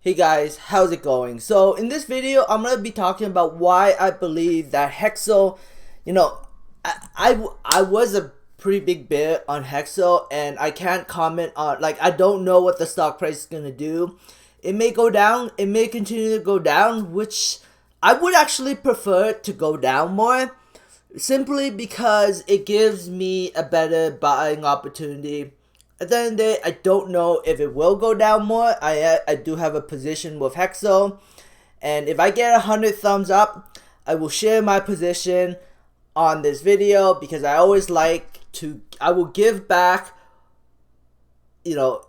Hey guys, how's it going? So in this video, I'm going to be talking about why I believe that Hexo, you know, I was a pretty big bear on Hexo, and I can't comment on, like, I don't know what the stock price is going to do. It may go down, it may continue to go down, which I would actually prefer to go down more, simply because it gives me a better buying opportunity. At the end of the day, I don't know if it will go down more. I do have a position with Hexo, and if I get 100 thumbs up, I will share my position on this video, because I always like to, I will give back, you know,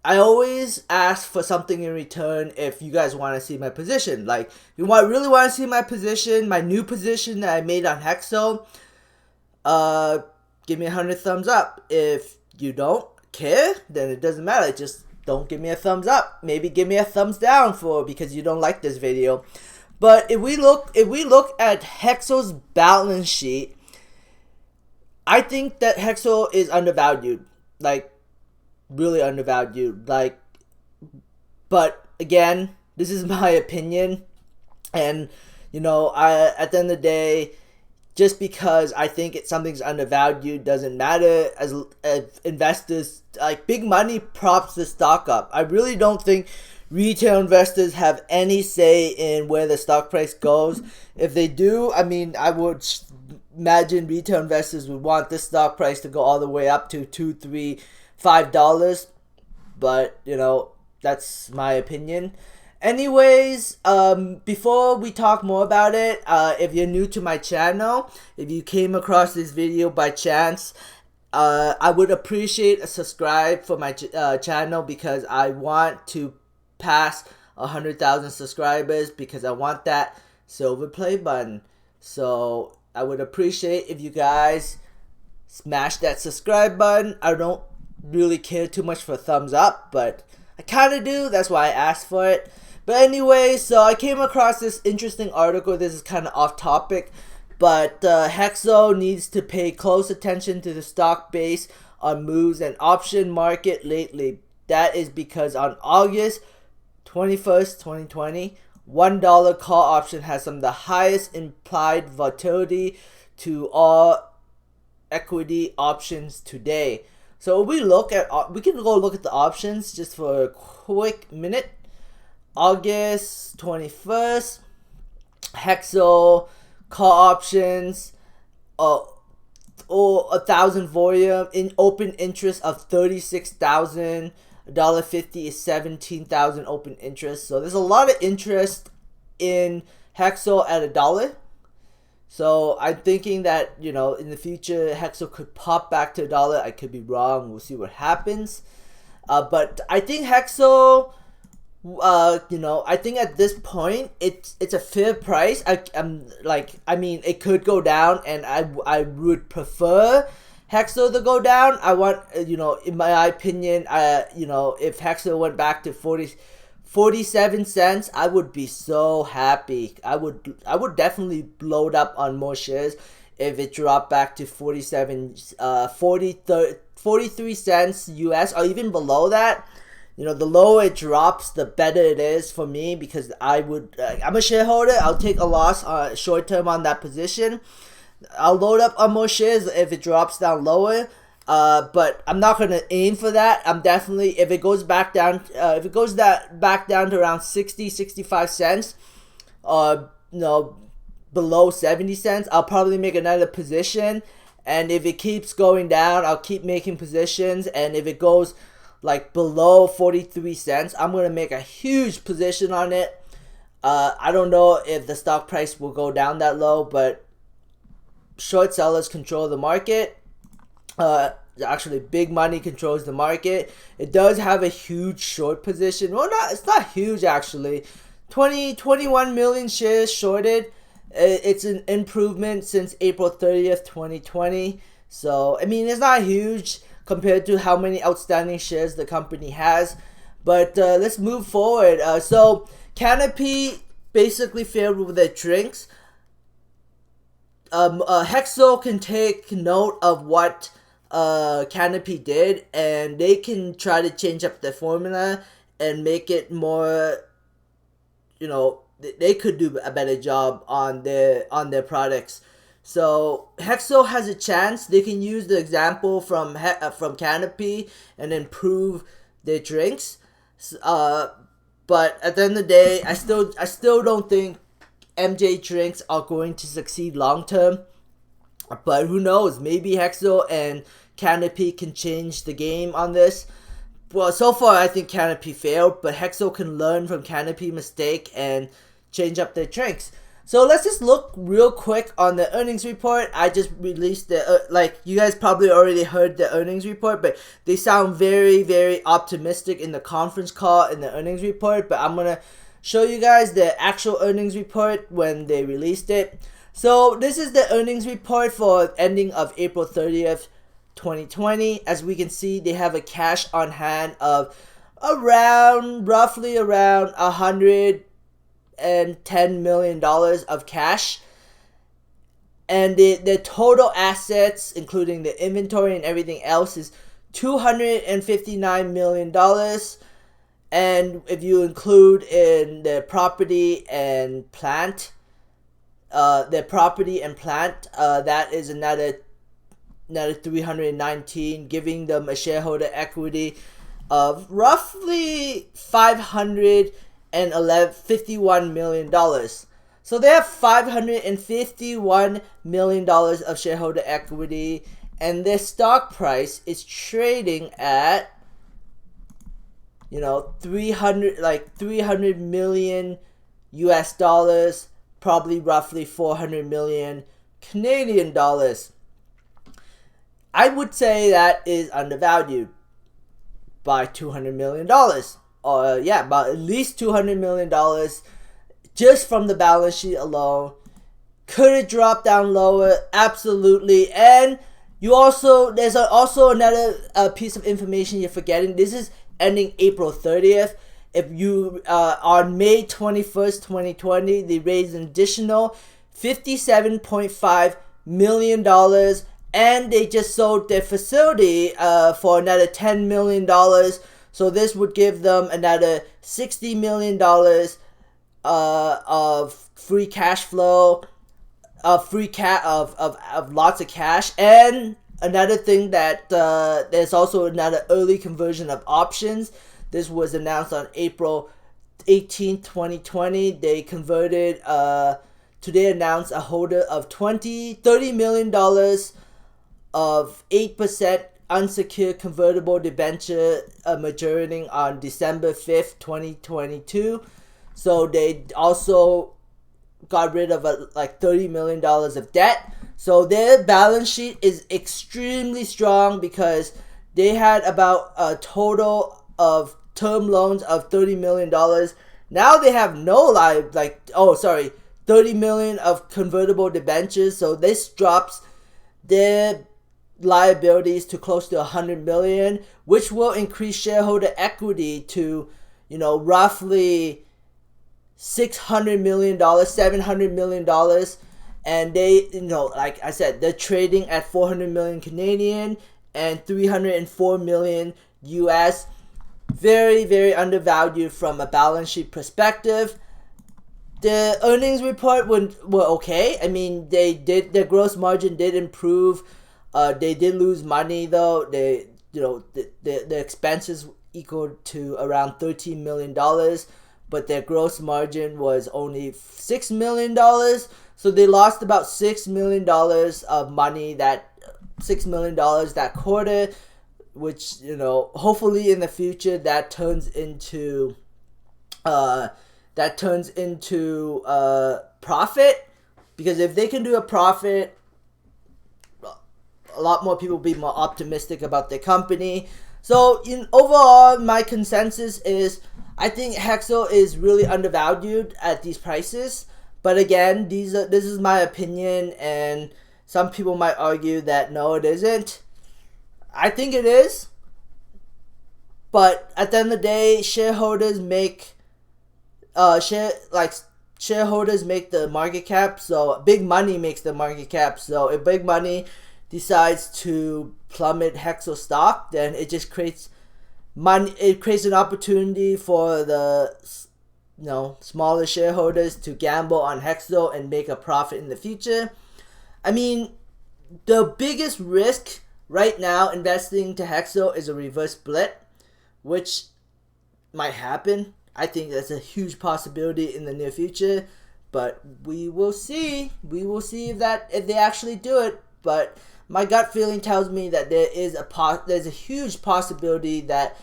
I always ask for something in return if you guys want to see my position. Like, if you really want to see my position, my new position that I made on Hexo, uh, give me 100 thumbs up. If you don't care, then it doesn't matter. Just don't give me a thumbs up. Maybe give me a thumbs down because you don't like this video. But if we look at Hexo's balance sheet, I think that Hexo is undervalued. Like, really undervalued. Like, but again, this is my opinion, and at the end of the day, just because I think something's undervalued doesn't matter. As investors, like, big money props the stock up. I really don't think retail investors have any say in where the stock price goes. If they do, I mean, I would imagine retail investors would want this stock price to go all the way up to $2, $3, $5. But that's my opinion. Anyways, before we talk more about it, if you're new to my channel, if you came across this video by chance, I would appreciate a subscribe for my channel, because I want to pass 100,000 subscribers, because I want that silver play button. So I would appreciate if you guys smash that subscribe button. I don't really care too much for thumbs up, but I kind of do. That's why I asked for it. But anyway, so I came across this interesting article. This is kind of off topic, but Hexo needs to pay close attention to the stock base on moves and option market lately. That is because on August 21st, 2020, $1 call option has some of the highest implied volatility to all equity options today. So we can go look at the options just for a quick minute. August 21st, Hexo call options, 1,000 volume, in open interest of 36,000. $1.50 is 17,000 open interest. So there's a lot of interest in Hexo at $1. So I'm thinking that, in the future, Hexo could pop back to $1. I could be wrong. We'll see what happens. But I think Hexo, I think at this point, it's a fair price. It could go down, and I would prefer Hexo to go down. I want, in my opinion, if Hexo went back to 47 cents, I would be so happy. I would definitely load up on more shares if it dropped back to 43 cents US, or even below that. The lower it drops, the better it is for me, because I'm a shareholder. I'll take a loss short term on that position. I'll load up on more shares if it drops down lower. But I'm not gonna aim for that. I'm definitely, if it goes back down, back down to around 65 cents, below 70 cents, I'll probably make another position. And if it keeps going down, I'll keep making positions. And if it goes like below 43 cents, I'm gonna make a huge position on it. I don't know if the stock price will go down that low, but short sellers control the market. Actually, big money controls the market. It does have a huge short position. Well, it's not huge, actually. 21 million shares shorted. It's an improvement since April 30th, 2020. So, I mean, it's not huge compared to how many outstanding shares the company has. But let's move forward. So, Canopy basically failed with their drinks. Hexo can take note of what Canopy did, and they can try to change up the formula and make it more they could do a better job on their products. So Hexo has a chance. They can use the example from Canopy and improve their drinks. But at the end of the day, I still don't think MJ drinks are going to succeed long term. But who knows? Maybe Hexo and Canopy can change the game on this. Well, so far I think Canopy failed, but Hexo can learn from Canopy mistake and change up their drinks. So let's just look real quick on the earnings report. I just released the, you guys probably already heard the earnings report, but they sound very, very optimistic in the conference call in the earnings report. But I'm going to show you guys the actual earnings report when they released it. So this is the earnings report for ending of April 30th, 2020. As we can see, they have a cash on hand of roughly around $110 million of cash, and the total assets, including the inventory and everything else, is $259 million. And if you include in the property and plant, that is another 319, giving them a shareholder equity of roughly $51 million. So they have $551 million of shareholder equity, and their stock price is trading at 300 million US dollars, probably roughly 400 million Canadian dollars. I would say that is undervalued by $200 million. About at least $200 million just from the balance sheet alone. Could it drop down lower? Absolutely. And there's also another piece of information you're forgetting. This is ending April 30th. If you on May 21st, 2020, they raised an additional $57.5 million, and they just sold their facility for another $10 million. So this would give them another $60 million of free cash flow, of lots of cash. And another thing that there's also another early conversion of options. This was announced on April 18th, 2020. They converted, today announced a holder of $30 million of 8% unsecured convertible debenture maturing on December 5th, 2022. So they also got rid of $30 million of debt. So their balance sheet is extremely strong because they had about a total of term loans of $30 million. Now they have no $30 million of convertible debentures. So this drops their liabilities to close to $100 million, which will increase shareholder equity to, roughly $600 million, $700 million. And they, like I said, they're trading at 400 million Canadian and 304 million US. Very, very undervalued from a balance sheet perspective. The earnings report were okay. I mean, their gross margin did improve. They did lose money though. The expenses equaled to around $13 million, but their gross margin was only $6 million. So they lost about $6 million of money, $6 million that quarter, which, hopefully in the future that turns into profit, because if they can do a profit, a lot more people will be more optimistic about their company. So overall, my consensus is I think Hexo is really undervalued at these prices. But again, this is my opinion, and some people might argue that no, it isn't. I think it is. But at the end of the day, shareholders make shareholders make the market cap. So big money makes the market cap. So if big money decides to plummet Hexo stock, then it just creates money. It creates an opportunity for the smaller shareholders to gamble on Hexo and make a profit in the future. I mean, the biggest risk right now investing to Hexo is a reverse split, which might happen. I think that's a huge possibility in the near future, but we will see. We will see if they actually do it. But my gut feeling tells me that there's a huge possibility that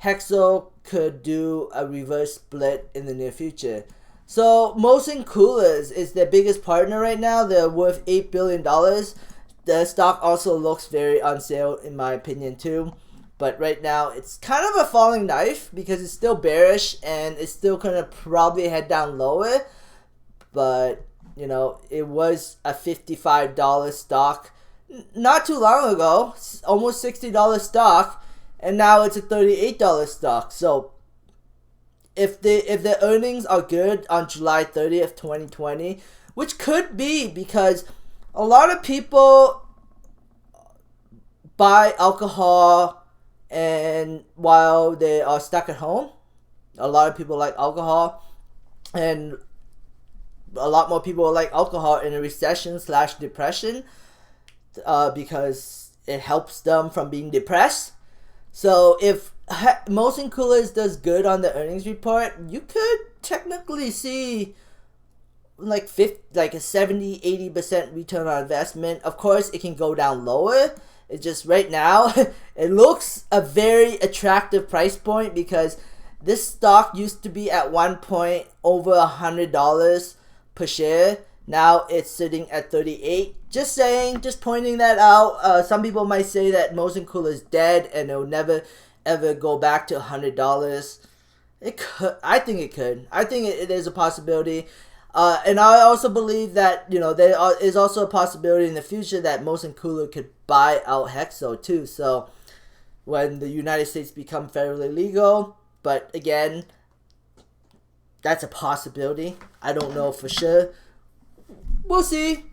Hexo could do a reverse split in the near future. So Molson Coolers is their biggest partner right now. They're worth $8 billion. The stock also looks very on sale in my opinion too. But right now it's kind of a falling knife because it's still bearish and it's still gonna probably head down lower. But it was a $55 stock not too long ago, almost $60 stock. And now it's a $38 stock. So if the earnings are good on July 30th, 2020, which could be because a lot of people buy alcohol and while they are stuck at home, a lot of people like alcohol, and a lot more people like alcohol in a recession/depression because it helps them from being depressed. So if Molson Coolers does good on the earnings report, you could technically see like a 70-80% return on investment. Of course, it can go down lower. It's just right now, it looks a very attractive price point because this stock used to be at one point over $100 per share. Now it's sitting at 38. Just saying, just pointing that out. Some people might say that Molson Coolers is dead and it'll never ever go back to $100. It could. I think it could. I think it is a possibility. And I also believe that there is also a possibility in the future that Molson Coolers could buy out Hexo too. So when the United States become federally legal, but again, that's a possibility. I don't know for sure. We'll see.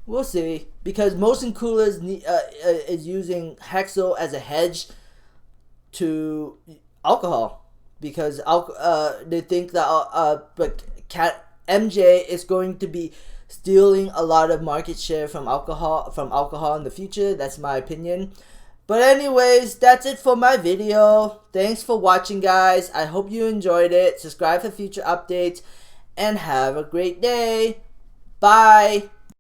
We'll see. Because Molson Coolers is using Hexo as a hedge to alcohol. Because they think that MJ is going to be stealing a lot of market share from alcohol in the future. That's my opinion. But anyways, that's it for my video. Thanks for watching, guys. I hope you enjoyed it. Subscribe for future updates. And have a great day. Bye.